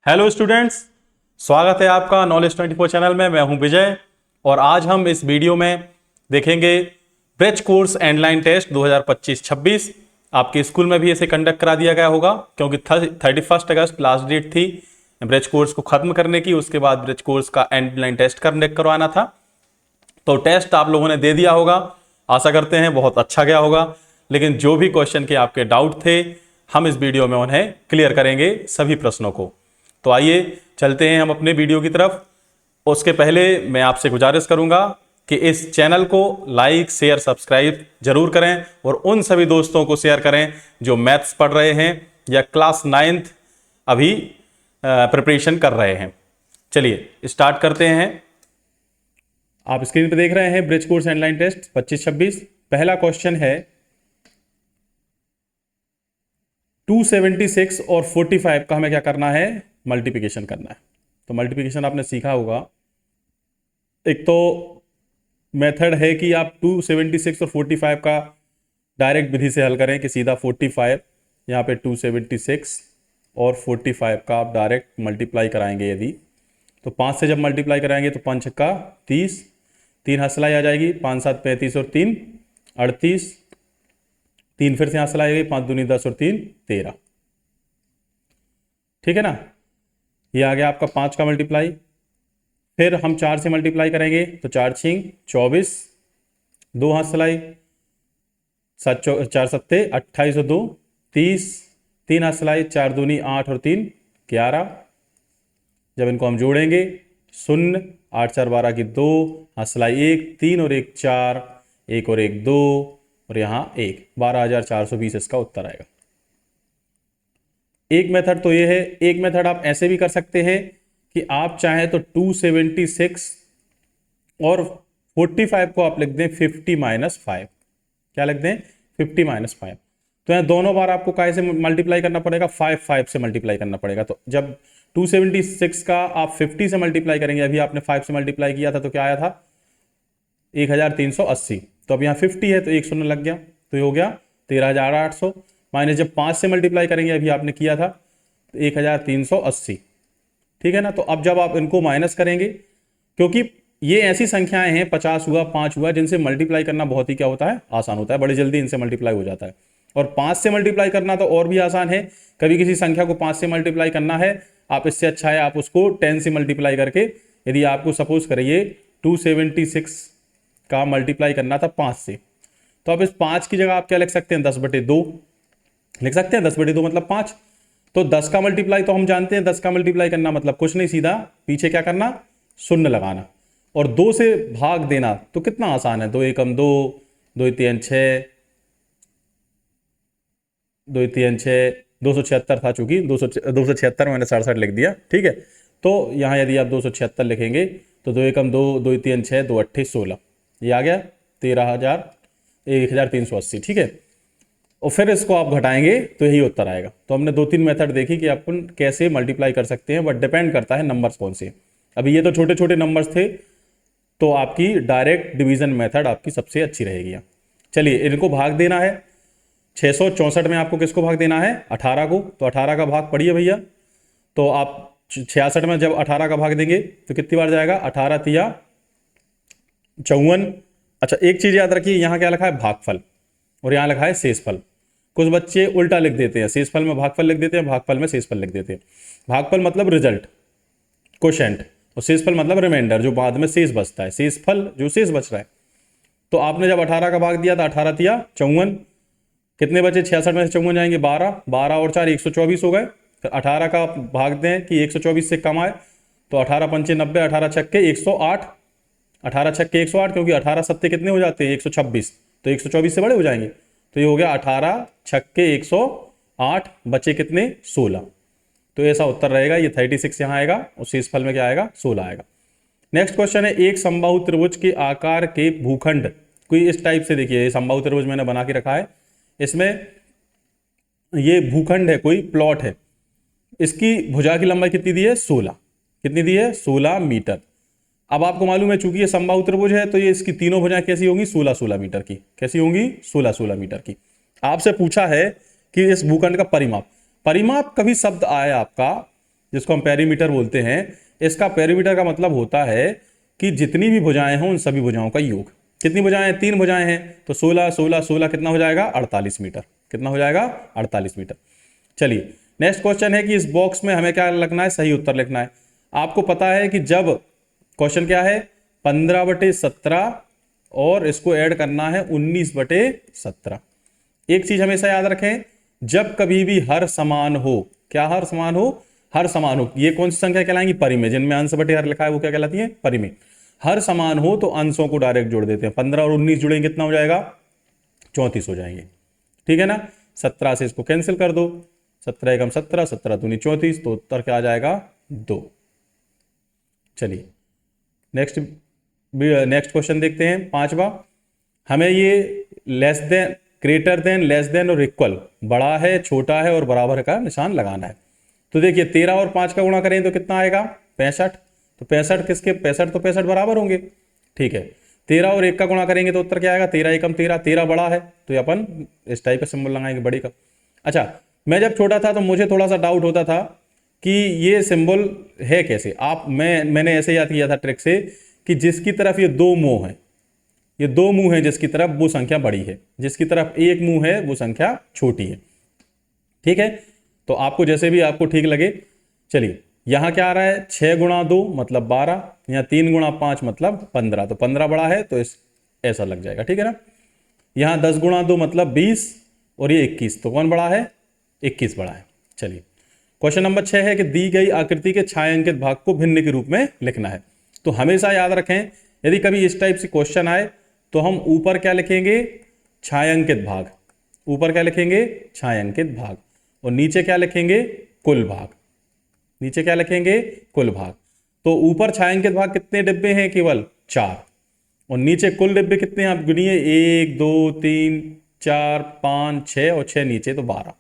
Hello students, स्वागत है आपका नॉलेज 24 चैनल में। मैं हूं विजय और आज हम इस वीडियो में देखेंगे ब्रिज कोर्स एंडलाइन टेस्ट 2025-26। आपके स्कूल में भी इसे कंडक्ट करा दिया गया होगा क्योंकि 31 अगस्त लास्ट डेट थी ब्रिज कोर्स को खत्म करने की। उसके बाद ब्रिज कोर्स का एंडलाइन टेस्ट कंडक्ट करवाना था, तो टेस्ट आप लोगों ने दे दिया होगा। आशा करते हैं बहुत अच्छा गया होगा। लेकिन जो भी क्वेश्चन के आपके डाउट थे, हम इस वीडियो में उन्हें क्लियर करेंगे, सभी प्रश्नों को। तो आइए चलते हैं हम अपने वीडियो की तरफ। उसके पहले मैं आपसे गुजारिश करूंगा कि इस चैनल को लाइक शेयर सब्सक्राइब जरूर करें और उन सभी दोस्तों को शेयर करें जो मैथ्स पढ़ रहे हैं या क्लास 9th अभी प्रिपरेशन कर रहे हैं। चलिए स्टार्ट करते हैं। आप स्क्रीन पर देख रहे हैं ब्रिज कोर्स एंडलाइन टेस्ट 25-26। पहला क्वेश्चन है 276 और 45 का हमें क्या करना है, मल्टीप्लिकेशन करना है। तो मल्टीप्लिकेशन आपने सीखा होगा। एक तो मेथड है कि आप 276 और 45 का डायरेक्ट विधि से हल करें कि सीधा 45 यहाँ पे 276 और 45 का आप डायरेक्ट मल्टीप्लाई कराएंगे। यदि तो 5 से जब मल्टीप्लाई कराएंगे तो 5 छक्का 30, 3 हंसलाई आ जाएगी, 5 7 35 और 3 38, 3 फिर से हंसलाई आ गई, 5 दूनी 10 और 3 13। ठीक है ना, ये आ गया आपका 5 का मल्टीप्लाई। फिर हम 4 से मल्टीप्लाई करेंगे तो 4 छिंग 24, 2 हाथ सलाई, 4 सत्ते 28 और 2 30, 3 हाथ सलाई, 4 दूनी 8 और 3 11। जब इनको हम जोड़ेंगे 0, 8 4 12 की 2, हाथ सलाई 1, 3 और 1 4, 1 और 1 2 और यहाँ 1, 12,420 इसका उत्तर आएगा। एक मेथड तो ये है। एक मेथड आप ऐसे भी कर सकते हैं कि आप चाहें तो 276 और 45 को आप लिख दें 50-5। क्या लिख दें? 50-5। तो यहाँ दोनों बार आपको काय से मल्टीप्लाई करना पड़ेगा? 5 से मल्टीप्लाई करना पड़ेगा। तो जब 276 का आप 50 से मल्टीप्लाई करेंगे, अभी आपने 5 से मल्टीप्लाई किया था तो क्या आया था? 1380। तो अब यहाँ 50 है तो एक शून्य लग गया, तो ये हो गया 13,800। माइनस जब 5 से मल्टीप्लाई करेंगे, अभी आपने किया था, तो 1380। ठीक है ना। तो अब जब आप इनको माइनस करेंगे, क्योंकि ये ऐसी संख्याएं हैं 50 हुआ 5 हुआ जिनसे मल्टीप्लाई करना बहुत ही क्या होता है, आसान होता है, बड़ी जल्दी इनसे मल्टीप्लाई हो जाता है। और 5 से मल्टीप्लाई करना तो और भी आसान है। कभी किसी संख्या को 5 से मल्टीप्लाई करना है, आप इससे अच्छा है आप उसको 10 से मल्टीप्लाई करके, यदि आपको सपोज करिए 276 का मल्टीप्लाई करना था 5 से, तो अब इस 5 की जगह आप क्या लिख सकते हैं? 10/2 लिख सकते हैं। 10/2 मतलब 5। तो 10 का मल्टीप्लाई तो हम जानते हैं, 10 का मल्टीप्लाई करना मतलब कुछ नहीं, सीधा पीछे क्या करना, शून्य लगाना और 2 से भाग देना। तो कितना आसान है, 2 एकम 2, 2 3 6, 2 3 6, 276 था, चूंकि 276 मैंने 67 लिख दिया। ठीक है, तो यहां यदि आप 276 लिखेंगे तो 2 एकम 2, 2 3 6, 2 8 16, ये आ गया 13,380। ठीक है, और फिर इसको आप घटाएंगे तो यही उत्तर आएगा। तो हमने 2-3 मेथड देखी कि अपन कैसे मल्टीप्लाई कर सकते हैं, बट डिपेंड करता है नंबर्स कौन से। अभी ये तो छोटे छोटे नंबर्स थे, तो आपकी डायरेक्ट डिवीजन मेथड आपकी सबसे अच्छी रहेगी। चलिए इनको भाग देना है। 664 में आपको किसको भाग देना है? 18 को। तो 18 का भाग पढ़िए भैया। तो आप 66 में जब 18 का भाग देंगे तो कितनी बार जाएगा? 18 तिया 54। अच्छा, एक चीज याद रखिए, यहां क्या लिखा है? भागफल, और यहां लिखा है शेषफल। कुछ बच्चे उल्टा लिख देते हैं, शेषफल में भागफल लिख देते हैं, भागफल में शेषफल लिख देते हैं। भागफल मतलब रिजल्ट, क्वोशेंट, और शेषफल मतलब रिमाइंडर, जो बाद में शेष बचता है, शेषफल जो शेष बच रहा है। तो आपने जब 18 का भाग दिया था, 18 तिया 54, कितने बचे? 66 में से 54 जाएंगे 12, 12 और 4 124 हो गए। फिर 18 का भाग दें कि 124 से कम आए, तो 18 पंचे 90, 18 छक्के 108, 18 छक्के 108, क्योंकि 18 सत्ते कितने हो जाते हैं? 126, तो 124 से बड़े हो जाएंगे। तो ये हो गया 18 छक्के 108, बचे कितने? 16। तो ऐसा उत्तर रहेगा, ये 36 यहाँ आएगा और शेषफल में क्या आएगा? 16 आएगा। नेक्स्ट क्वेश्चन है, एक समबाहु त्रिभुज के आकार के भूखंड, कोई इस टाइप से, देखिए समबाहु त्रिभुज मैंने बना के रखा है, इसमें ये भूखंड है, कोई प्लॉट है, इसकी भुजा की लंबाई कितनी दी है? 16। कितनी दी है? 16 मीटर। अब आपको मालूम है चूंकि ये समबाहु त्रिभुज है, तो ये इसकी तीनों भुजाएं कैसी होंगी? 16-16 मीटर की। कैसी होंगी? 16-16 मीटर की। आपसे पूछा है कि इस भूखंड का परिमाप, परिमाप कभी शब्द आया आपका जिसको हम पेरीमीटर बोलते हैं, इसका पेरीमीटर का मतलब होता है कि जितनी भी भुजाएं हों उन सभी भुजाओं का योग। कितनी भुजाएं हैं? 3 भुजाएं हैं, तो 16 16 16 कितना हो जाएगा? 48 मीटर। कितना हो जाएगा? 48 मीटर। चलिए नेक्स्ट क्वेश्चन है कि इस बॉक्स में हमें क्या लिखना है? सही उत्तर लिखना है। आपको पता है कि जब क्वेश्चन क्या है? 15/17 और इसको ऐड करना है 19/17। एक चीज हमेशा याद रखें, जब कभी भी हर समान हो, क्या हर समान हो? हर समान हो, ये कौन सी संख्या कहलाएंगी? परिमेय। जिनमें अंश बटे हर लिखा है वो क्या कहलाती है? परिमेय। हर समान हो तो अंशों को डायरेक्ट जोड़ देते हैं। 15 और 19 जुड़ेंगे कितना हो जाएगा? 34 हो जाएंगे। ठीक है ना? 17 से इसको कैंसिल कर दो, 17 एकम 17, 17 दूनी 34, तो उत्तर क्या आ जाएगा? 2। चलिए नेक्स्ट क्वेश्चन देखते हैं, 5वां। हमें ये less than, greater than, less than और इक्वल, बड़ा है, छोटा है और बराबर का निशान लगाना है। तो देखिए 13 और 5 का गुणा करें तो कितना आएगा? 65। तो 65 किसके? 65 तो 65 बराबर होंगे। ठीक है, 13 और 1 का गुणा करेंगे तो उत्तर क्या आएगा? 13 एकम 13, 13 बड़ा है तो अपन इस टाइप का सिंबल लगाएंगे बड़ी का। अच्छा, मैं जब छोटा था तो मुझे थोड़ा सा डाउट होता था कि ये सिंबल है कैसे। मैंने ऐसे याद किया था ट्रिक से कि जिसकी तरफ ये 2 मुंह है, ये 2 मुंह है जिसकी तरफ, वो संख्या बड़ी है, जिसकी तरफ 1 मुंह है वो संख्या छोटी है। ठीक है, तो आपको जैसे भी आपको ठीक लगे। चलिए यहां क्या आ रहा है? 6 गुणा 2 मतलब 12, यहाँ 3 गुणा 5 मतलब 15, तो 15 बड़ा है तो ऐसा लग जाएगा। ठीक है ना? यहाँ 10 गुणा 2 मतलब 20 और ये 21, तो कौन बड़ा है? 21 बड़ा है। चलिए क्वेश्चन नंबर 6 है कि दी गई आकृति के छायांकित भाग को भिन्न के रूप में लिखना है। तो हमेशा याद रखें, यदि कभी इस टाइप से क्वेश्चन आए तो हम ऊपर क्या लिखेंगे? छायांकित भाग। ऊपर क्या लिखेंगे? छायांकित भाग। और नीचे क्या लिखेंगे? कुल भाग। नीचे क्या लिखेंगे? कुल भाग। तो ऊपर छायांकित भाग कितने डिब्बे हैं? केवल 4। और नीचे कुल डिब्बे कितने हैं? आप गिनिए, 1 2 3 4 5 6 और 6 नीचे, तो 12।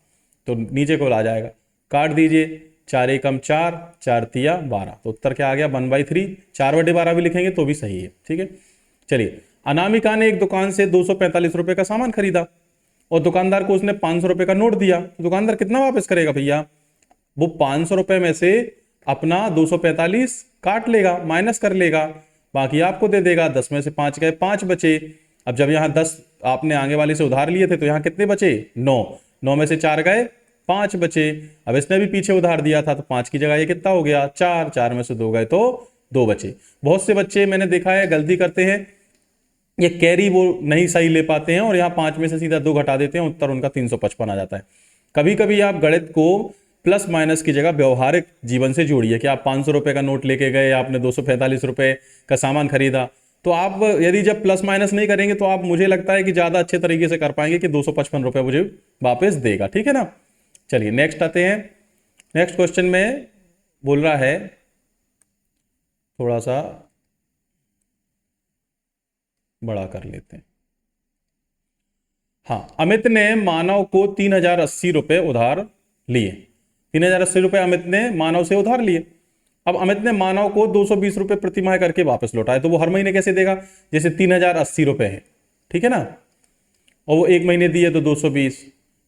तो नीचे कुल आ जाएगा, काट दीजिए, 4 एकम 4, 4 तिया 12, तो उत्तर क्या आ गया? 1/3। 4/12 भी लिखेंगे तो भी सही है। ठीक है, चलिए अनामिका ने एक दुकान से 245 रुपए का सामान खरीदा और दुकानदार को उसने 500 रुपए का नोट दिया। तो दुकानदार कितना वापस करेगा भैया? वो 500 रुपए में से अपना 245 काट लेगा, माइनस कर लेगा, बाकी आपको दे देगा। 10 में से 5 गए, 5 बचे। अब जब यहाँ 10 आपने आगे वाले से उधार लिए थे तो यहाँ कितने बचे? 9। 9 में से 4 गए, 5 बचे। अब इसने भी पीछे उधार दिया था तो 5 की जगह ये कितना हो गया? 4। 4 में से 2 गए तो 2 बचे। बहुत से बच्चे मैंने देखा है गलती करते हैं, ये कैरी वो नहीं सही ले पाते हैं और यहाँ 5 में से सीधा 2 घटा देते हैं, उत्तर उनका 355 आ जाता है। कभी कभी आप गणित को प्लस माइनस की जगह व्यवहारिक जीवन से जोड़िए कि आप 500 रुपए का नोट लेके गए, आपने 245 रुपए का सामान खरीदा, तो आप यदि जब प्लस माइनस नहीं करेंगे तो आप, मुझे लगता है कि ज्यादा अच्छे तरीके से कर पाएंगे कि 255 रुपए मुझे वापस देगा। ठीक है ना? चलिए नेक्स्ट आते हैं। नेक्स्ट क्वेश्चन में बोल रहा है, थोड़ा सा बड़ा कर लेते हैं। हाँ, अमित ने मानव को 3080 रुपए उधार लिए। 3080 रुपए अमित ने मानव से उधार लिए। अब अमित ने मानव को 220 रुपए प्रति माह करके वापस लौटाए, तो वो हर महीने कैसे देगा? जैसे 3080 रुपए है, ठीक है ना, और वो 1 महीने दिए तो 220,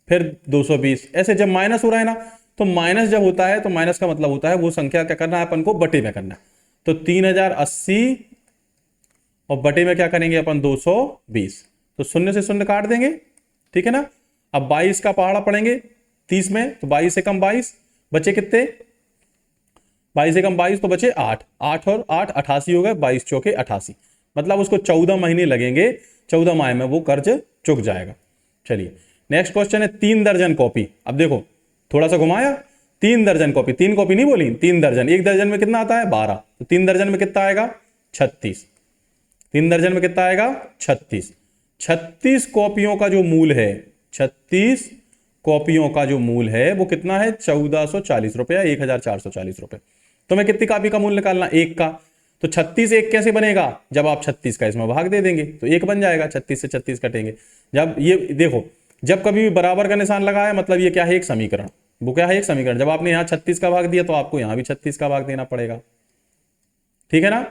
फिर 220, ऐसे जब माइनस हो रहा है ना, तो माइनस जब होता है तो माइनस का मतलब होता है वो संख्या क्या करना है अपन को? बटे में करना है। तो 3080 और बटे में क्या करेंगे अपन? 220, तो शून्य से शून्य काट देंगे। ठीक है ना? अब 22 का पहाड़ा पढ़ेंगे 30 में, तो 22 से कम 22 बचे कितने? 22 से कम 22 तो बचे 8। 8 और 8 88 हो गए, 22 चौके 88, मतलब उसको 14 महीने लगेंगे, 14 माह में वो कर्ज चुक जाएगा। चलिए नेक्स्ट क्वेश्चन है 3 दर्जन कॉपी। अब देखो थोड़ा सा घुमाया, 3 दर्जन कॉपी, 3 कॉपी नहीं बोली, 3 दर्जन। 1 दर्जन में कितना आता है? 12, तो 3 दर्जन में कितना आएगा? 36। 3 दर्जन में कितना आएगा? 36। 36 कॉपियों का जो मूल है, 36 कॉपियों का जो मूल है वो कितना है? 1440 रुपए या 1440 रुपए। तो मैं कितनी कॉपी का मूल निकालना? 1 का। तो 36 1 कैसे बनेगा? जब आप 36 का इसमें भाग दे देंगे तो 1 बन जाएगा। 36 से 36 कटेंगे। जब ये देखो, जब कभी भी बराबर का निशान लगा है मतलब ये क्या है? एक समीकरण। वो क्या है? एक समीकरण। जब आपने यहाँ 36 का भाग दिया तो आपको यहाँ भी 36 का भाग देना पड़ेगा। ठीक है ना?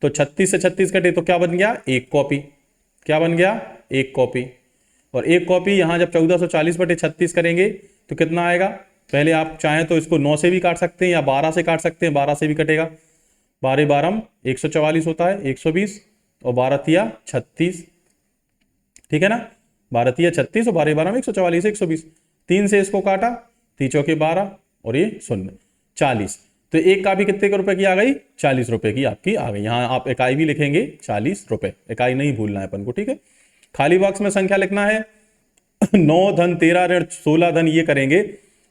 तो 36 से 36 कटे तो क्या बन गया? 1 कॉपी। क्या बन गया? 1 कॉपी। और 1 कॉपी यहां जब 1440 बटे 36 करेंगे तो कितना आएगा? पहले आप चाहें तो इसको 9 से भी काट सकते हैं या 12 से काट सकते हैं, 12 से भी कटेगा। 12 12 144 होता है, 120 और 12 तिया 36, ठीक है ना। 12 तिया 36 और 12 12 144 120। 3 से इसको काटा, 3 चौके 12 और ये 0 40। तो एक कापी कितने के रुपए की आ गई? 40 रुपए की आपकी आ गई। यहाँ आप इकाई भी लिखेंगे 40 रुपए, इकाई नहीं भूलना है अपन को, ठीक है। खाली बॉक्स में संख्या लिखना है 9 धन 13 ऋण 16 धन, ये करेंगे।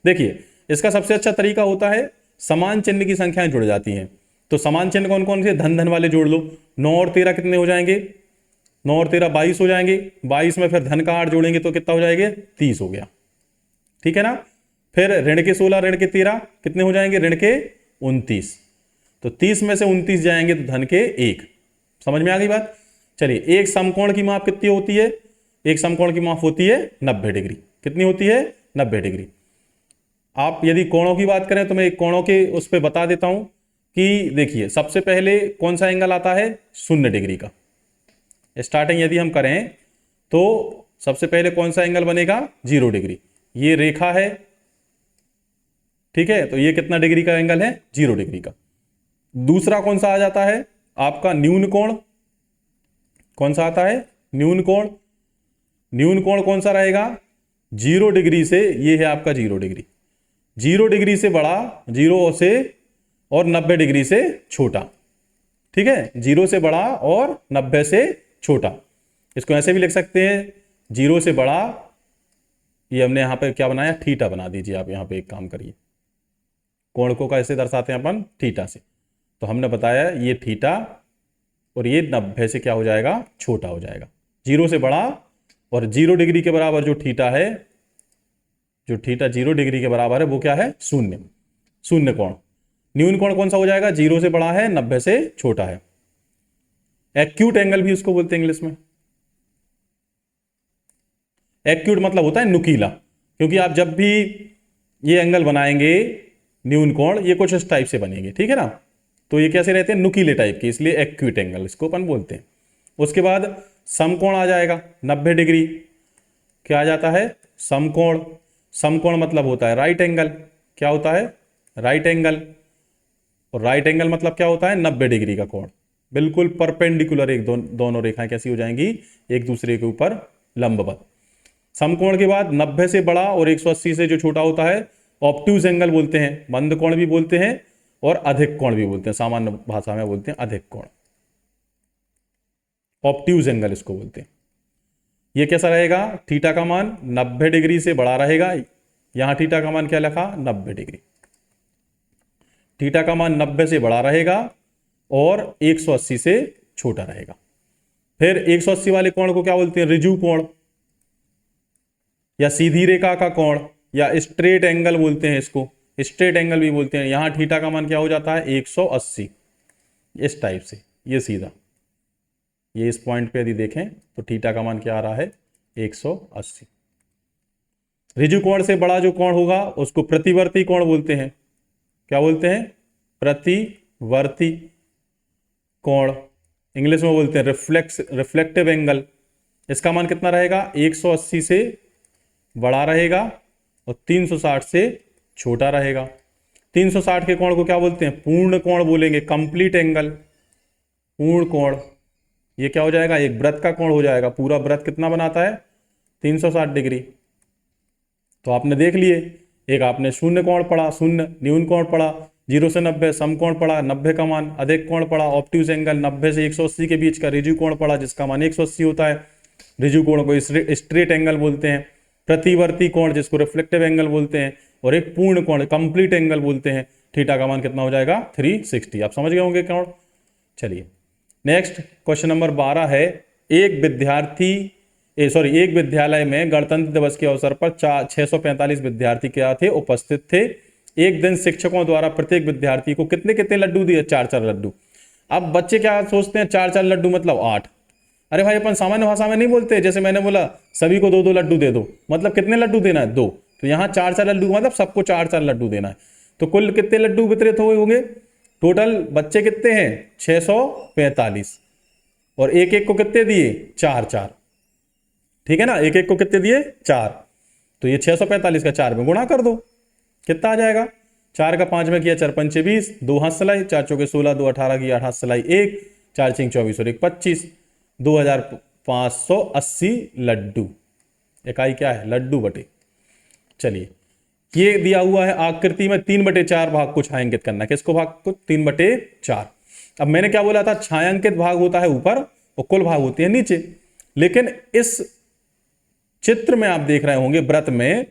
देखिए इसका सबसे अच्छा तरीका होता है समान चिन्ह की संख्याएं जुड़ जाती हैं। तो समान चिन्ह कौन कौन से? धन धन वाले जोड़ लो। 9 और 13 कितने हो जाएंगे? 9 और 13 22 हो जाएंगे। 22 में फिर धन का 8 जोड़ेंगे तो कितना हो जाएगा? 30 हो गया, ठीक है ना। फिर ऋण के 16 ऋण के 13 कितने हो जाएंगे? ऋण के 29। तो 30 में से 29 जाएंगे तो धन के 1। समझ में आ गई बात? चलिए, एक समकोण की माप कितनी होती है? एक समकोण की माप होती है 90 डिग्री। कितनी होती है? 90 डिग्री। आप यदि कोणों की बात करें तो मैं एक कोणों के उस पर बता देता हूं कि देखिए सबसे पहले कौन सा एंगल आता है? 0 डिग्री का। स्टार्टिंग यदि हम करें तो सबसे पहले कौन सा एंगल बनेगा? 0 डिग्री। ये रेखा है, ठीक है, तो ये कितना डिग्री का एंगल है? 0 डिग्री का। दूसरा कौन सा आ जाता है आपका? न्यून कोण। कौन सा आता है? न्यून कोण। न्यून कोण कौन सा रहेगा? 0 डिग्री से, ये है आपका 0 डिग्री। 0 डिग्री से बड़ा, 0 से और 90 डिग्री से छोटा, ठीक है। 0 से बड़ा और 90 से छोटा। इसको ऐसे भी लिख सकते हैं 0 से बड़ा, ये हमने यहां पे क्या बनाया? थीटा बना दीजिए आप। यहां पे एक काम करिए, कोण को कैसे दर्शाते हैं अपन? थीटा से। तो हमने बताया ये थीटा और ये 90 से क्या हो जाएगा? छोटा हो जाएगा। 0 से बड़ा और 0 डिग्री के बराबर जो थीटा है, जो थीटा 0 डिग्री के बराबर है वो क्या है? शून्य। शून्य कोण। न्यून कोण कौन सा हो जाएगा? 0 से बड़ा है, 90 से छोटा है। एक्यूट एंगल भी उसको बोलते हैं इंग्लिश में। एक्यूट मतलब होता है नुकीला, क्योंकि आप जब भी ये एंगल बनाएंगे न्यून कोण, ये कुछ इस टाइप से बनेंगे, ठीक है ना। तो ये कैसे रहते हैं? नुकीले टाइप के, इसलिए एक्यूट एंगल इसको अपन बोलते हैं। उसके बाद समकोण आ जाएगा 90 डिग्री। क्या आ जाता है? समकोण। समकोण मतलब होता है राइट एंगल। क्या होता है? Right angle. और राइट एंगल मतलब क्या होता है? 90 डिग्री का कोण। बिल्कुल परपेंडिकुलर, एक दोनों रेखाएं कैसी हो जाएंगी? एक दूसरे के ऊपर लंबवत। समकोण के बाद 90 से बड़ा और 180 से जो छोटा होता है ऑब्ट्यूज एंगल बोलते हैं, मंद कोण भी बोलते हैं और अधिक कोण भी बोलते हैं। सामान्य भाषा में बोलते हैं अधिक कोण, ऑब्ट्यूज एंगल इसको बोलते हैं। ये कैसा रहेगा? थीटा का मान 90 डिग्री से बड़ा रहेगा। यहां थीटा का मान क्या लिखा? 90 डिग्री। थीटा का मान 90 से बड़ा रहेगा और 180 से छोटा रहेगा। फिर 180 वाले कोण को क्या बोलते हैं? रिजु कोण या सीधी रेखा का कोण या स्ट्रेट एंगल बोलते हैं इसको। स्ट्रेट एंगल भी बोलते हैं। यहां थीटा का मान क्या हो जाता है? 180। इस टाइप से, ये सीधा, ये इस पॉइंट पे यदि देखें तो थीटा का मान क्या आ रहा है? 180। रिजु कोण से बड़ा जो कोण होगा उसको प्रतिवर्ती कोण बोलते हैं। क्या बोलते हैं? प्रतिवर्ती कोण। इंग्लिश में बोलते हैं रिफ्लेक्टिव एंगल। इसका मान कितना रहेगा? 180 से बड़ा रहेगा और 360 से छोटा रहेगा। 360 के कोण को क्या बोलते हैं? पूर्ण कोण बोलेंगे, कंप्लीट एंगल, पूर्ण कोण। ये क्या हो जाएगा? एक वृत्त का कोण हो जाएगा। पूरा वृत्त कितना बनाता है? 360 डिग्री। तो आपने देख लिए, एक आपने शून्य कोण पढ़ा, शून्य न्यून कोण पढ़ा, 0 से 90 समकोण पढ़ा, 90 का मान अधिक कोण पढ़ा, ऑब्ट्यूज एंगल 90 से 180 के बीच का रिजु कोण पढ़ा जिसका मान 180 होता है। रिजु कोण को स्ट्रेट एंगल बोलते हैं, प्रतिवर्ती कोण जिसको रिफ्लेक्टिव एंगल बोलते हैं, और एक पूर्ण कोण कंप्लीट एंगल बोलते हैं। थीटा का मान कितना हो जाएगा? 360। आप समझ गए होंगे कोण। चलिए नेक्स्ट क्वेश्चन नंबर 12 है। एक विद्यालय में गणतंत्र दिवस के अवसर पर 645 विद्यार्थी क्या थे? उपस्थित थे। एक दिन शिक्षकों द्वारा प्रत्येक विद्यार्थी को कितने कितने लड्डू दिए? 4-4 लड्डू। अब बच्चे क्या सोचते हैं? 4-4 लड्डू मतलब 8। अरे भाई अपन सामान्य भाषा में नहीं बोलते, जैसे मैंने बोला सभी को 2-2 लड्डू दे दो, मतलब कितने लड्डू देना है? 2। तो यहाँ 4-4 लड्डू मतलब सबको 4-4 लड्डू देना है। तो कुल कितने लड्डू वितरित हुए होंगे? टोटल बच्चे कितने हैं? 645। और एक एक को कितने दिए? 4-4। ठीक है ना, एक एक को कितने दिए? 4। तो ये 645 का 4 में गुणा कर दो। कितना आ जाएगा? 4 का 5 में किया 4 पंचे 20, 2 हाथ सिलाई, 4 चौके 16, 2 18 की 8 हाथ सिलाई 1, 4 छिंग 24 और 1 25, 2580 लड्डू। इकाई क्या है? लड्डू बटे। चलिए, ये दिया हुआ है आकृति में 3/4 भाग को छायांकित करना है। किसको भाग को? 3/4। अब मैंने क्या बोला था? छायांकित भाग होता है ऊपर और कुल भाग होते हैं नीचे। लेकिन इस चित्र में आप देख रहे होंगे व्रत में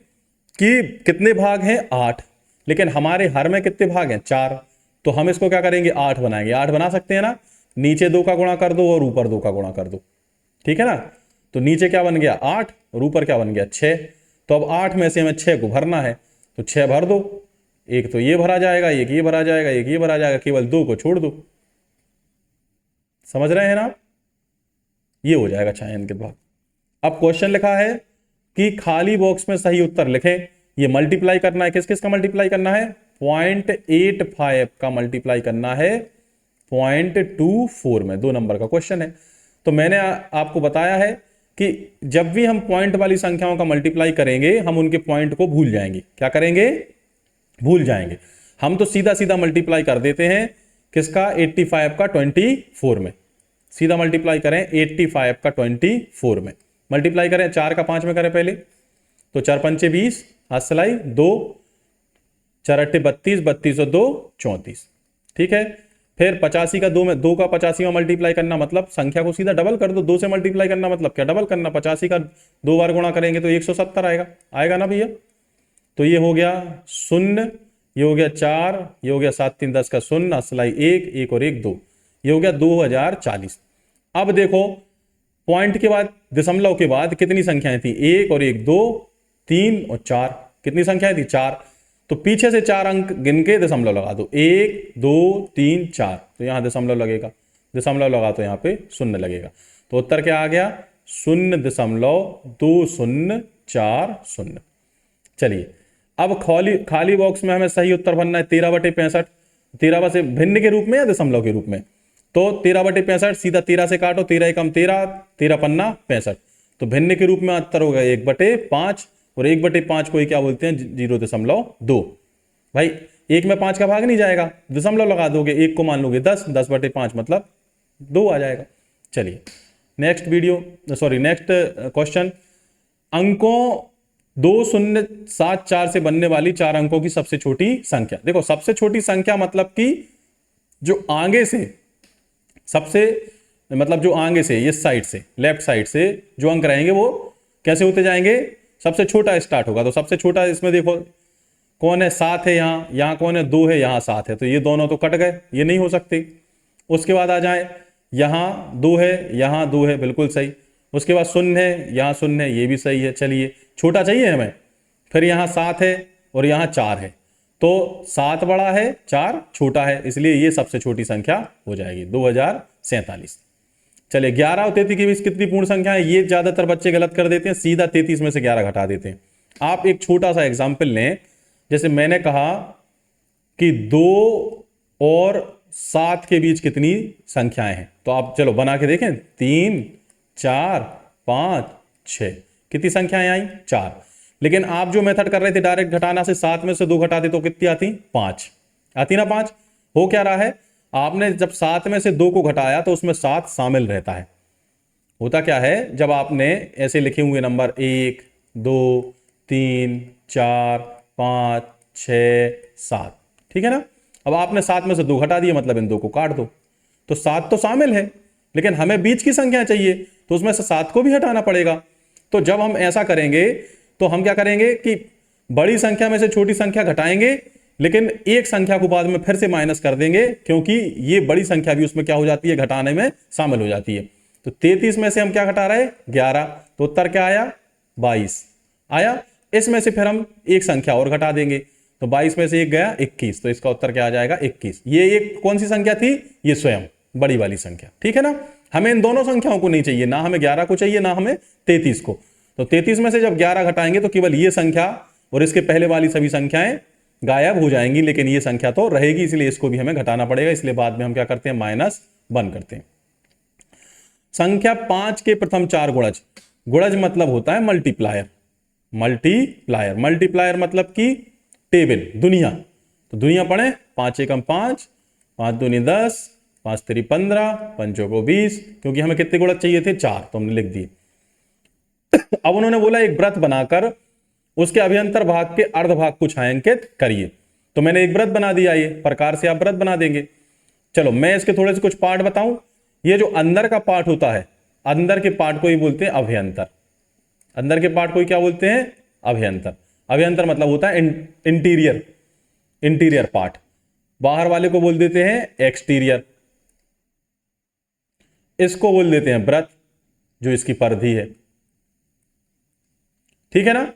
कि कितने भाग हैं? 8। लेकिन हमारे हर में कितने भाग हैं? 4। तो हम इसको क्या करेंगे? 8 बनाएंगे। 8 बना सकते हैं ना? नीचे 2 का गुणा कर दो और ऊपर 2 का गुणा कर दो। ठीक है ना? तो नीचे क्या बन गया? 8 और ऊपर क्या बन गया? 6। तो अब 8 में से हमें 6 को भरना है, तो 6 भर दो। एक तो ये भरा जाएगा, एक ये भरा जाएगा, एक ये भरा जाएगा, केवल 2 को छोड़ दो। समझ रहे हैं ना आप? ये हो जाएगा छायांकित भाग। अब क्वेश्चन लिखा है कि खाली बॉक्स में सही उत्तर लिखें। ये मल्टीप्लाई करना है, किस किस का मल्टीप्लाई करना है? 0.85 का मल्टीप्लाई करना है 0.24 में। 2 नंबर का क्वेश्चन है। तो मैंने आपको बताया है कि जब भी हम पॉइंट वाली संख्याओं का मल्टीप्लाई करेंगे, हम उनके पॉइंट को भूल जाएंगे। क्या करेंगे? भूल जाएंगे। हम तो सीधा सीधा मल्टीप्लाई कर देते हैं। किसका? 85 का 24 में। सीधा मल्टीप्लाई करें 85 का 24 में। मल्टीप्लाई करें 4 का 5 में करें पहले, तो 4 पंचे 20, हाथ सिलाई 2, 4 अट्ठे 32, 32 और 2 34। ठीक है। फिर 85 का 2 में, 2 का 85 में मल्टीप्लाई करना मतलब संख्या को सीधा डबल कर दो। 2 से मल्टीप्लाई करना मतलब क्या? डबल करना। 85 का 2 बार गुणा करेंगे तो 170 आएगा। आएगा ना भैया? तो ये हो गया 0, ये हो गया 4, ये हो गया 7 3 10 का 0, सिलाई 1 1 और 1 2, ये हो गया 2040। अब देखो, पॉइंट के बाद, दशमलव के बाद कितनी संख्याएं थी? 1 और 1 2 3 और 4। कितनी संख्याएं थी? 4। तो पीछे से 4 अंक गिन के दशमलव लगा दो। 1 2 3 4, तो यहां दशमलव लगेगा। दशमलव लगा तो यहां पे 0 लगेगा। तो उत्तर क्या आ गया? 0.2040। चलिए, अब खाली बॉक्स में हमें सही उत्तर भरना है 13/65। 13 से भिन्न के रूप में या दशमलव के रूप में? तो 13/65 सीधा 13 से काटो, 13 एकम 13, 13 पन्ना 65। तो भिन्न के रूप में उत्तर होगा 1/5, और 1/5 को ही क्या बोलते हैं? 0.2। भाई 1 में 5 का भाग नहीं जाएगा, दशमलव लगा दोगे, 1 को मान लोगे 10, 10/5 मतलब 2 आ जाएगा। चलिए नेक्स्ट नेक्स्ट क्वेश्चन। अंकों 2074 से बनने वाली 4 अंकों की सबसे छोटी संख्या। देखो, सबसे छोटी संख्या मतलब कि जो आगे से सबसे, मतलब जो आगे से, इस साइड से, लेफ्ट साइड से जो अंक रहेंगे वो कैसे होते जाएंगे? सबसे छोटा स्टार्ट होगा। तो सबसे छोटा इसमें देखो कौन है? 7 है। यहाँ कौन है? 2 है। यहाँ 7 है। तो ये दोनों तो कट गए, ये नहीं हो सकते। उसके बाद आ जाए, यहाँ 2 है, यहाँ 2 है, बिल्कुल सही। उसके बाद 0 है, यहाँ 0 है, ये भी सही है। चलिए, छोटा चाहिए हमें। फिर यहाँ 7 है और यहाँ 4 है। तो 7 बड़ा है, 4 छोटा है, इसलिए ये सबसे छोटी संख्या हो जाएगी 2047। चलिए, 11 और 33 के बीच कितनी पूर्ण संख्या है? ये ज्यादातर बच्चे गलत कर देते हैं, सीधा 33 में से 11 घटा देते हैं। आप एक छोटा सा एग्जाम्पल लें। जैसे मैंने कहा कि 2 और 7 के बीच कितनी संख्याएं हैं, तो आप चलो बना के देखें। 3 4 5 6, कितनी संख्याएं आई? 4। लेकिन आप जो मेथड कर रहे थे डायरेक्ट घटाना से, 7 में से 2 घटा दे तो कितनी आती? 5 आती ना। 5 हो क्या रहा है? आपने जब 7 में से 2 को घटाया तो उसमें 7 शामिल रहता है। होता क्या है, जब आपने ऐसे लिखे हुए नंबर 1 2 3 4 5 6 7, ठीक है ना? अब आपने 7 में से 2 घटा दिए, मतलब इन 2 को काट दो। तो 7 तो शामिल है, लेकिन हमें बीच की संख्या चाहिए, तो उसमें से 7 को भी हटाना पड़ेगा। तो जब हम ऐसा करेंगे तो हम क्या करेंगे कि बड़ी संख्या में से छोटी संख्या घटाएंगे, लेकिन एक संख्या को बाद में फिर से माइनस कर देंगे, क्योंकि ये बड़ी संख्या भी उसमें क्या हो जाती है? घटाने में शामिल हो जाती है। तो 33 में से हम क्या घटा रहे हैं? 11। तो उत्तर क्या आया? 22 आया। इसमें से फिर हम एक संख्या और घटा देंगे, तो 22 में से 1 गया 21, तो इसका उत्तर क्या आ जाएगा? 21। ये एक कौन सी संख्या थी? ये स्वयं बड़ी वाली संख्या, ठीक है ना? हमें इन दोनों संख्याओं को नहीं चाहिए, ना हमें 11 को चाहिए, ना हमें 33 को। तो 33 में से जब 11 घटाएंगे तो केवल ये संख्या और इसके पहले वाली सभी संख्याएं गायब हो जाएंगी, लेकिन ये संख्या तो रहेगी, इसलिए इसको भी हमें घटाना पड़ेगा। इसलिए बाद में हम क्या करते हैं? -1 करते हैं। संख्या 5 के प्रथम 4 गुणज। गुणज मतलब होता है मल्टीप्लायर। मल्टीप्लायर मतलब कि टेबल दुनिया, तो दुनिया पढ़े 5 एकम 5, 5 दूनी 10, 5 तेरी 15, 5 चौको 20, क्योंकि हमें कितने गुणक चाहिए थे 4, तो हमने लिख दिए। अब उन्होंने बोला एक व्रत बनाकर उसके अभ्यंतर भाग के अर्धभाग को छायांकित करिए, तो मैंने एक व्रत बना दिया, ये प्रकार से आप व्रत बना देंगे। चलो मैं इसके थोड़े से कुछ पार्ट बताऊं। ये जो अंदर का पार्ट होता है, अंदर के पार्ट को ही बोलते हैं अभ्यंतर। अंदर के पार्ट को ही क्या बोलते हैं? अभ्यंतर। अभ्यंतर मतलब होता है इंटीरियर, इंटीरियर पार्ट। बाहर वाले को बोल देते हैं एक्सटीरियर। इसको बोल देते हैं व्रत, जो इसकी परिधि है, ठीक है ना।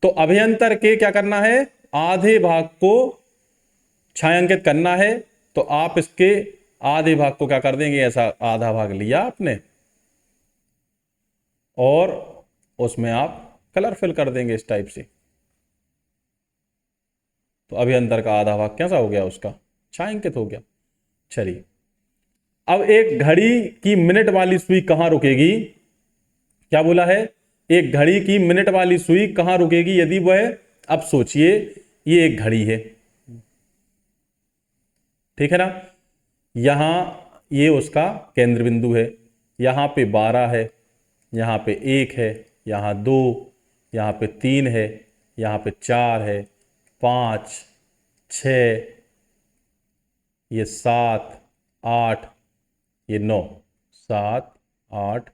तो अभ्यंतर के क्या करना है? आधे भाग को छायांकित करना है, तो आप इसके आधे भाग को क्या कर देंगे? ऐसा आधा भाग लिया आपने और उसमें आप कलर फिल कर देंगे इस टाइप से, तो अभ्यंतर का आधा भाग कैसा हो गया? उसका छायांकित हो गया। चलिए, अब एक घड़ी की मिनट वाली सुई कहां रुकेगी? क्या बोला है? एक घड़ी की मिनट वाली सुई कहां रुकेगी यदि वह, अब सोचिए ये एक घड़ी है, ठीक है ना। यहां ये उसका केंद्र बिंदु है, यहां पे 12 है, यहां पे 1 है, यहां 2, यहां पे 3 है, यहां पे 4 है, 5, 6, ये 7, 8, ये 9, 7, 8,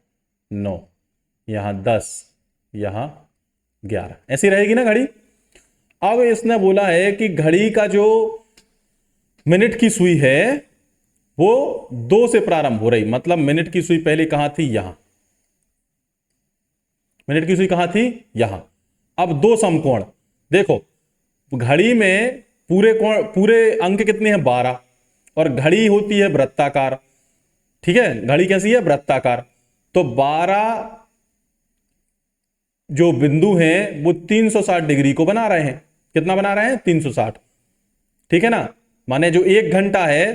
9, यहां 10, यहां 11, ऐसी रहेगी ना घड़ी। अब इसने बोला है कि घड़ी का जो मिनट की सुई है वो 2 से प्रारंभ हो रही, मतलब मिनट की सुई पहले कहां थी? यहां। मिनट की सुई कहां थी? यहां। अब 2 समकोण देखो, घड़ी में पूरे कोण, पूरे अंक कितने हैं? 12, और घड़ी होती है वृत्ताकार, ठीक है। घड़ी कैसी है? वृत्ताकार। तो 12 जो बिंदु हैं वो 360 डिग्री को बना रहे हैं। कितना बना रहे हैं? 360, ठीक है ना। माने जो 1 घंटा है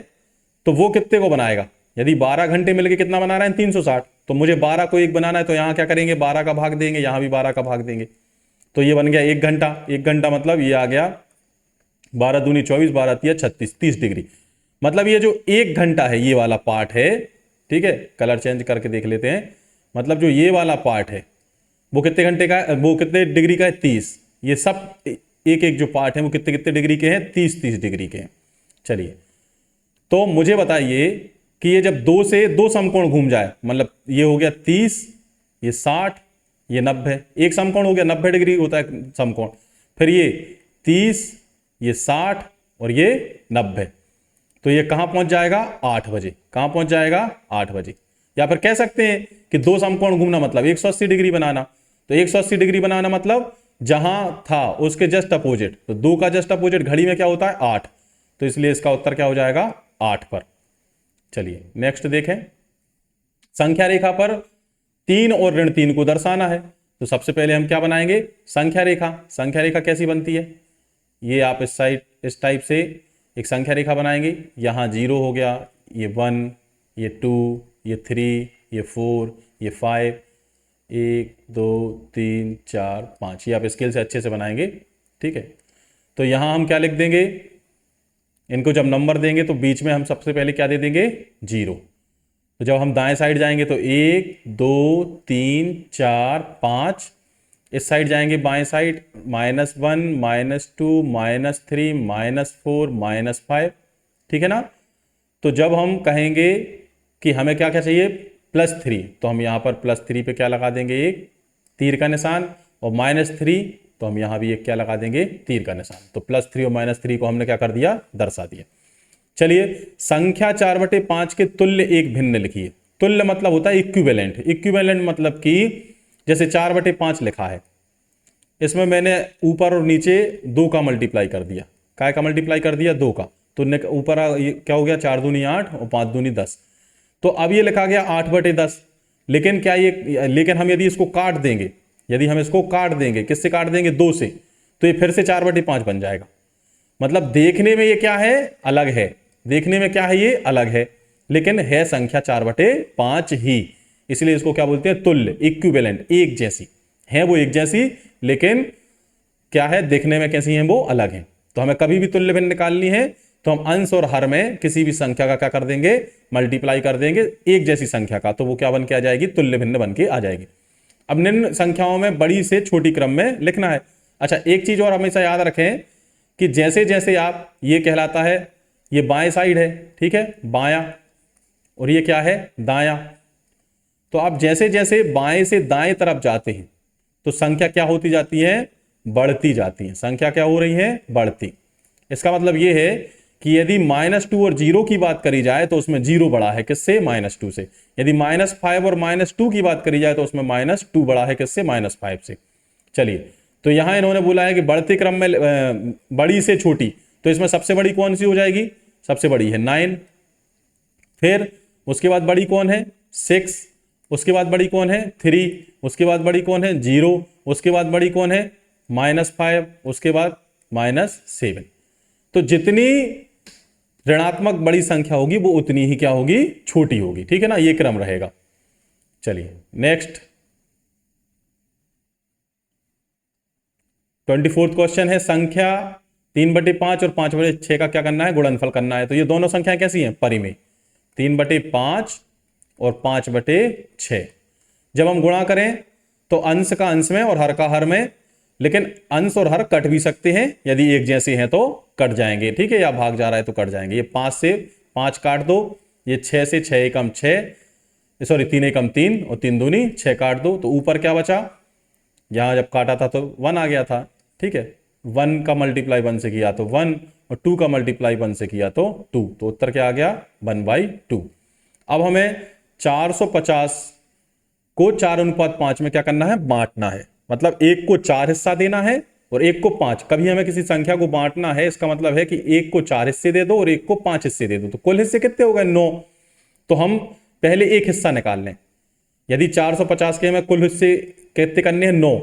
तो वो कितने को बनाएगा? यदि 12 घंटे मिलके कितना बना रहे हैं? 360। तो मुझे 12 को 1 बनाना है, तो यहां क्या करेंगे? 12 का भाग देंगे, यहां भी 12 का भाग देंगे, तो ये बन गया 1 घंटा। 1 घंटा मतलब ये आ गया 12 दूनी 24, 12 तिया 36, 30 डिग्री। मतलब ये जो 1 घंटा है, ये वाला पार्ट है, ठीक है। कलर चेंज करके देख लेते हैं। मतलब जो ये वाला पार्ट है वो कितने घंटे का है? वो कितने डिग्री का है? 30। ये सब एक एक जो पार्ट है वो कितने कितने डिग्री के हैं? 30-30 डिग्री के हैं। चलिए, तो मुझे बताइए कि ये जब 2 से 2 समकोण घूम जाए, मतलब ये हो गया 30, ये 60, ये 90, एक समकोण हो गया, 90 डिग्री होता है समकोण। फिर ये 30, ये 60 और ये 90, तो ये कहां पहुंच जाएगा? 8 बजे। कहां पहुंच जाएगा? 8 बजे। या फिर कह सकते हैं कि 2 समकोण घूमना मतलब 180 डिग्री बनाना। तो 180 डिग्री बनाना मतलब जहां था उसके जस्ट अपोजिट, तो 2 का जस्ट अपोजिट घड़ी में क्या होता है? 8, तो इसलिए इसका उत्तर क्या हो जाएगा? 8 पर। चलिए नेक्स्ट देखें। संख्या रेखा पर 3 और ऋण 3 को दर्शाना है, तो सबसे पहले हम क्या बनाएंगे? संख्या रेखा। संख्या रेखा कैसी बनती है? ये आप इस टाइप से एक संख्या रेखा बनाएंगे। यहाँ 0 हो गया, ये 1, ये 2, ये 3, ये 4, ये 5, 1 2 3 4 5, ये आप स्केल से अच्छे से बनाएंगे, ठीक है। तो यहाँ हम क्या लिख देंगे? इनको जब नंबर देंगे तो बीच में हम सबसे पहले क्या दे देंगे? 0। तो जब हम दाएं साइड जाएंगे तो 1 2 3 4 5, इस साइड जाएंगे बाएं साइड -1 -2 -3 -4 -5, ठीक है ना। तो जब हम कहेंगे कि हमें क्या क्या चाहिए? +3, तो हम यहाँ पर +3 पे क्या लगा देंगे? एक तीर का निशान, और -3 तो हम यहाँ भी एक क्या लगा देंगे? तीर का निशान। तो +3 और -3 को हमने क्या कर दिया? दर्शा दिया। चलिए, संख्या 4/5 के तुल्य एक भिन्न लिखिए। तुल्य मतलब होता है इक्विवेलेंट। इक्विवेलेंट मतलब कि जैसे 4/5 लिखा है, इसमें मैंने ऊपर और नीचे 2 का मल्टीप्लाई कर दिया। काय का मल्टीप्लाई कर दिया? 2 का। तो ऊपर क्या हो गया? 4 दूनी 8 और 5 दूनी 10। तो अब ये लिखा गया 8/10। लेकिन क्या ये, लेकिन हम यदि इसको काट देंगे, यदि हम इसको काट देंगे, किससे काट देंगे? 2 से, तो ये फिर से 4/5 बन जाएगा। मतलब देखने में ये क्या है? अलग है। देखने में क्या है? ये अलग है, लेकिन है संख्या 4/5 ही। इसलिए इसको क्या बोलते हैं? तुल्य, इक्विवेलेंट, एक जैसी है। वो एक जैसी, लेकिन क्या है, देखने में कैसी हैं, वो अलग हैं। तो हमें कभी भी तुल्य भिन्न निकालनी है तो हम अंश और हर में किसी भी संख्या का क्या कर देंगे, मल्टीप्लाई कर देंगे एक जैसी संख्या का, तो वो क्या बन के आ जाएगी, तुल्य भिन्न बन के आ जाएगी। अब निम्न संख्याओं में बड़ी से छोटी क्रम में लिखना है। अच्छा, एक चीज और हमेशा याद रखें कि जैसे जैसे आप, ये कहलाता है, ये बाएं साइड है, ठीक है, बायां, और ये क्या है, दायां। तो आप जैसे जैसे बाएं से दाएं तरफ जाते हैं तो संख्या क्या होती जाती है, बढ़ती जाती है। संख्या क्या हो रही है, बढ़ती। इसका मतलब ये है कि यदि -2 और 0 की बात करी जाए तो उसमें 0 बड़ा है, किससे, -2 से। यदि -5 और -2 की बात करी जाए तो उसमें -2 बड़ा है, किससे, -5 से। चलिए, तो यहां इन्होंने बोला है कि बढ़ते क्रम में बड़ी से छोटी, तो इसमें सबसे बड़ी कौन सी हो जाएगी, सबसे बड़ी है 9। फिर उसके बाद बड़ी कौन है, 6। उसके बाद बड़ी कौन है, 3। उसके बाद बड़ी कौन है, 0। उसके बाद बड़ी कौन है, -5। उसके बाद -7। तो जितनी ऋणात्मक बड़ी संख्या होगी वो उतनी ही क्या होगी, छोटी होगी। ठीक है ना, ये क्रम रहेगा। चलिए नेक्स्ट 24th क्वेश्चन है, संख्या 3/5 और 5/6 का क्या करना है, गुणनफल करना है। तो ये दोनों संख्याएं कैसी हैं, परिमेय, 3/5 और 5/6। जब हम गुणा करें तो अंश का अंश में और हर का हर में, लेकिन अंश और हर कट भी सकते हैं, यदि एक जैसे हैं तो कट जाएंगे, ठीक है, या भाग जा रहा है तो कट जाएंगे। ये 5 से 5 काट दो, ये 6 से 6 एकम 6, सॉरी 3 एकम 3 और 3 दूनी 6 काट दो, तो ऊपर क्या बचा, यहां जब काटा था तो 1 आ गया था, ठीक है। 1 का मल्टीप्लाई 1 से किया तो 1, और 2 का मल्टीप्लाई 1 से किया तो 2, तो उत्तर क्या आ गया, 1/2। अब हमें 450 को 4:5 में क्या करना है, बांटना है। मतलब एक को 4 हिस्सा देना है और एक को 5। कभी हमें किसी संख्या को बांटना है, इसका मतलब है कि एक को 4 हिस्से दे दो और एक को 5 हिस्से दे दो, तो कुल हिस्से कितने हो गए, 9। तो हम पहले एक हिस्सा निकाल लें। यदि 450 के हमें कुल हिस्से कितने करने हैं, 9,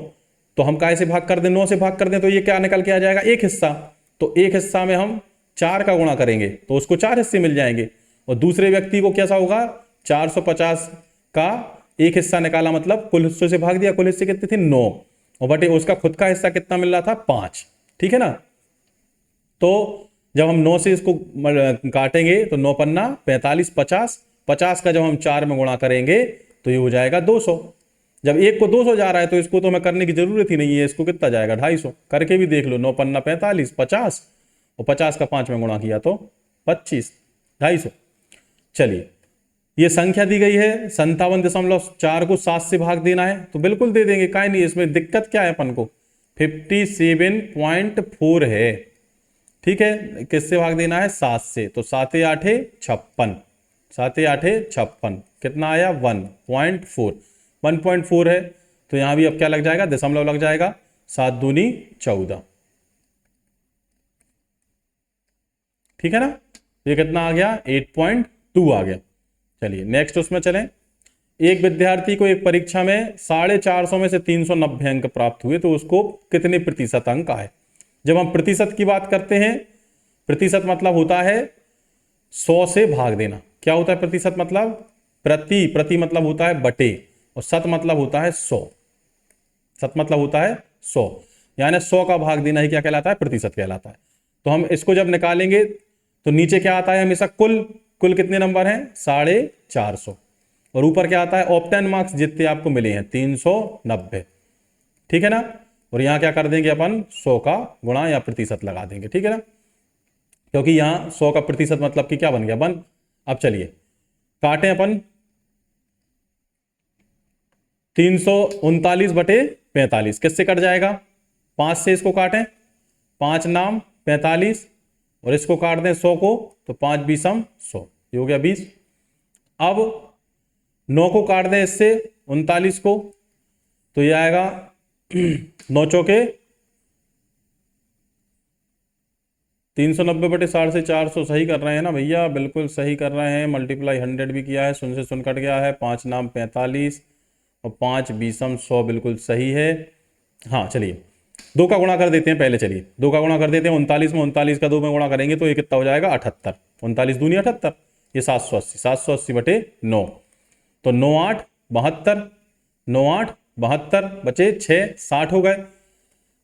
तो हम काय से भाग कर दें, 9 से भाग कर दें, तो ये क्या निकल के आ जाएगा, एक हिस्सा। तो एक हिस्सा में हम 4 का गुणा करेंगे तो उसको 4 हिस्से मिल जाएंगे, और दूसरे व्यक्ति को कैसा होगा, 450 का एक हिस्सा निकाला, मतलब कुल हिस्सों से भाग दिया, कुल हिस्से कितने थे, 9, और बटे उसका खुद का हिस्सा कितना मिल रहा था, 5। ठीक है ना। तो जब हम 9 से इसको काटेंगे तो 9 पन्ना 45, 50, 50 का जब हम 4 में गुणा करेंगे तो ये हो जाएगा 200। जब एक को 200 जा रहा है तो इसको तो हमें करने की जरूरत ही नहीं है, इसको कितना जाएगा, 250। करके भी देख लो, 9 पन्ना 45, 50, और 50 का 5 में गुणा किया तो 25, 250। चलिए, ये संख्या दी गई है 57.4 को 7 से भाग देना है, तो बिल्कुल दे देंगे, काहे नहीं, इसमें दिक्कत क्या है अपन को, 57.4 है, ठीक है। किससे भाग देना है, 7 से, तो 7 8 56, 7 8 56, कितना आया, 1.4, 1.4 है। तो यहां भी अब क्या लग जाएगा, दशमलव लग जाएगा, 7 दूनी 14, ठीक है ना। ये कितना आ गया, 8.2 आ गया। चलिए नेक्स्ट उसमें चलें। एक विद्यार्थी को एक परीक्षा में 450 में से 390 अंक प्राप्त हुए, तो उसको कितने प्रतिशत अंक आए। जब हम प्रतिशत की बात करते हैं, प्रतिशत मतलब होता है 100 से भाग देना। क्या होता है प्रतिशत मतलब, प्रति मतलब होता है बटे, और शत मतलब होता है 100। शत मतलब होता है 100, यानी 100 का भाग देना ही क्या कहलाता है, प्रतिशत कहलाता है। तो हम इसको जब निकालेंगे तो नीचे क्या आता है हमेशा, कुल, कुल कितने नंबर हैं, 450, और ऊपर क्या आता है, ऑप्टेन मार्क्स जितने आपको मिले हैं 390, ठीक है ना। और यहां क्या कर देंगे अपन, 100 का गुणा या प्रतिशत लगा देंगे, ठीक है ना, क्योंकि यहां 100 का प्रतिशत मतलब कि क्या बन गया, 1। अब चलिए काटें अपन, 339/45 किससे कट जाएगा, 5 से इसको काटें, 5 नाम 45, और इसको काट दें 100 को, तो 5 बीसम 100, ये हो गया 20। अब 9 को काट दें इससे 39 को, तो ये आएगा 9 चौके 390/60 से 400, सही कर रहे हैं ना भैया, बिल्कुल सही कर रहे हैं। मल्टीप्लाई 100 भी किया है, सुन से सुन कट गया है। 5 नाम 45 और 5 बीसम 100, बिल्कुल सही है। हाँ चलिए, 2 का गुणा कर देते हैं पहले, चलिए 2 का गुणा कर देते हैं। 39 में 39 का 2 में गुणा करेंगे तो ये कितना हो जाएगा, 78। 39 दूनी 78, ये 780, 780/9, तो 9 8 72, 9 8 72 बचे 6, 60 हो गए।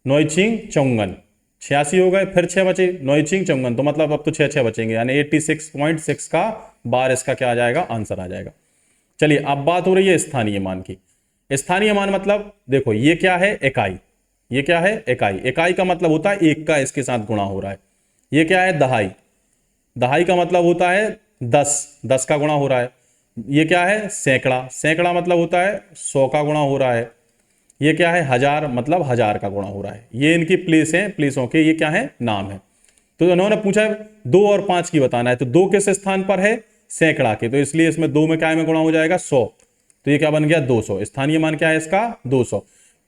नोइचिंग चोंगन 86 हो गए, फिर 6 बचे नोइचिंग चोंगन, तो मतलब अब तो 6 बचेंगे, यानी 86.6 का बार इसका क्या आ जाएगा, आंसर आ जाएगा। चलिए अब बात हो रही है स्थानीय मान की। स्थानीय मान मतलब देखो ये क्या है, इकाई, ये क्या है इकाई, इकाई का मतलब होता है एक का इसके साथ गुणा हो रहा है। ये क्या है दहाई, दहाई का मतलब होता है 10, 10 का गुणा हो रहा है। ये क्या है सैकड़ा, सैकड़ा मतलब होता है 100 का गुणा हो रहा है। ये क्या है हजार, मतलब 1000 का गुणा हो रहा है। ये इनकी प्लेस है, प्लेसों के ये क्या है नाम है। तो इन्होंने पूछा है 2 और 5 की बताना है, तो 2 किस स्थान पर है, सैकड़ा के, तो इसलिए इसमें 2 में क्या में गुणा हो जाएगा 100, तो ये क्या बन गया 200। स्थानीय मान क्या है इसका 200।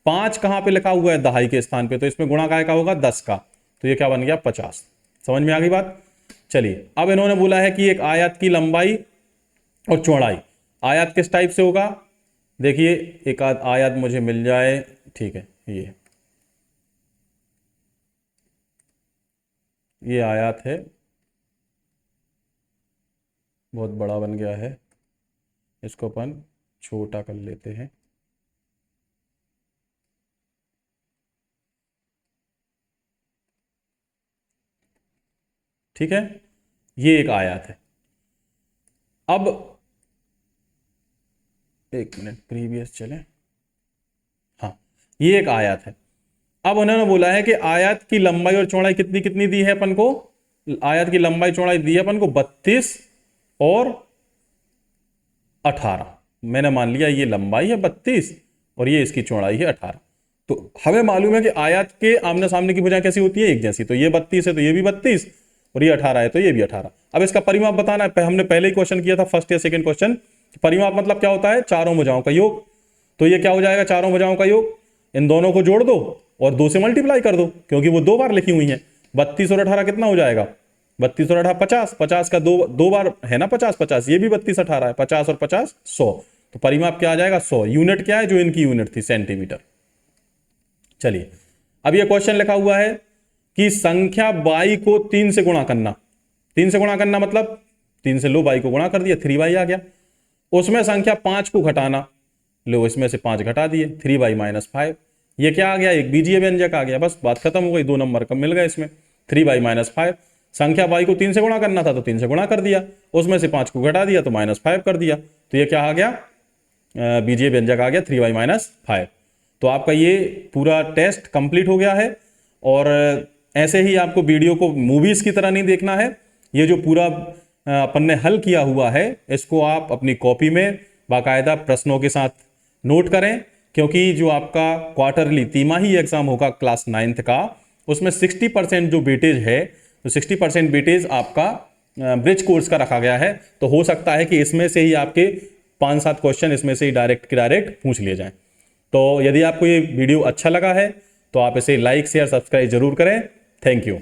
5 कहां पे लिखा हुआ है दहाई के स्थान पे, तो इसमें गुणा काय का होगा 10 का, तो ये क्या बन गया 50। समझ में आ गई बात। चलिए अब इन्होंने बोला है कि एक आयत की लंबाई और चौड़ाई, आयत किस टाइप से होगा, देखिए एक आध आयत मुझे मिल जाए, ठीक है ये आयत है, बहुत बड़ा बन गया है, इसको अपन छोटा कर लेते हैं। ठीक है, ये एक आयत है। अब एक मिनट प्रीवियस चले, हाँ ये एक आयत है। अब उन्होंने बोला है कि आयत की लंबाई और चौड़ाई कितनी कितनी दी है अपन को, आयत की लंबाई चौड़ाई दी है अपन को 32 और 18। मैंने मान लिया ये लंबाई है 32 और ये इसकी चौड़ाई है 18। तो हमें मालूम है कि आयत के आमने सामने की भुजाएं कैसी होती है, एक जैसी, तो ये 32 है तो ये भी 32 और ये 18 है तो ये भी 18। अब इसका परिमाप बताना है, हमने पहले ही क्वेश्चन किया था फर्स्ट या सेकंड क्वेश्चन, परिमाप मतलब क्या होता है चारों भुजाओं का योग। तो ये क्या हो जाएगा चारों भुजाओं का योग, इन दोनों को जोड़ दो और 2 से मल्टीप्लाई कर दो, क्योंकि वो 2 बार लिखी हुई है। 32 और 18 कितना हो जाएगा, 32 और 18 50, 50 का दो बार है ना 50, 50 ये भी 32 18 है, 50 और 50 100, तो परिमाप क्या आ जाएगा 100। यूनिट क्या है, जो इनकी यूनिट थी सेंटीमीटर। चलिए अब ये क्वेश्चन लिखा हुआ है कि संख्या बाई को 3 से गुणा करना, 3 से गुणा करना मतलब 3 से लो बाई को गुणा कर दिया 3y आ गया, उसमें संख्या 5 को घटाना, लो इसमें से 5 घटा दिए 3y माइनस 5, ये क्या आ गया एक बीजीय व्यंजक आ गया, बस बात खत्म हो गई, 2 नंबर कम मिल गए इसमें 3y माइनस 5। संख्या बाई को 3 से गुणा करना था तो 3 से गुणा कर दिया, उसमें से 5 को घटा दिया तो -5 कर दिया, तो ये क्या आ गया बीजीय व्यंजक आ गया 3y माइनस 5। तो आपका ये पूरा टेस्ट कंप्लीट हो गया है। और ऐसे ही आपको वीडियो को मूवीज की तरह नहीं देखना है, ये जो पूरा अपन ने हल किया हुआ है इसको आप अपनी कॉपी में बाकायदा प्रश्नों के साथ नोट करें, क्योंकि जो आपका क्वार्टरली तिमाही एग्जाम होगा क्लास 9th का, उसमें 60% जो वेटेज है, तो 60% वेटेज आपका ब्रिज कोर्स का रखा गया है। तो हो सकता है कि इसमें से ही आपके 5-7 क्वेश्चन इसमें से ही डायरेक्ट पूछ लिए जाएं। तो यदि आपको ये वीडियो अच्छा लगा है तो आप इसे लाइक शेयर सब्सक्राइब जरूर करें। Thank you.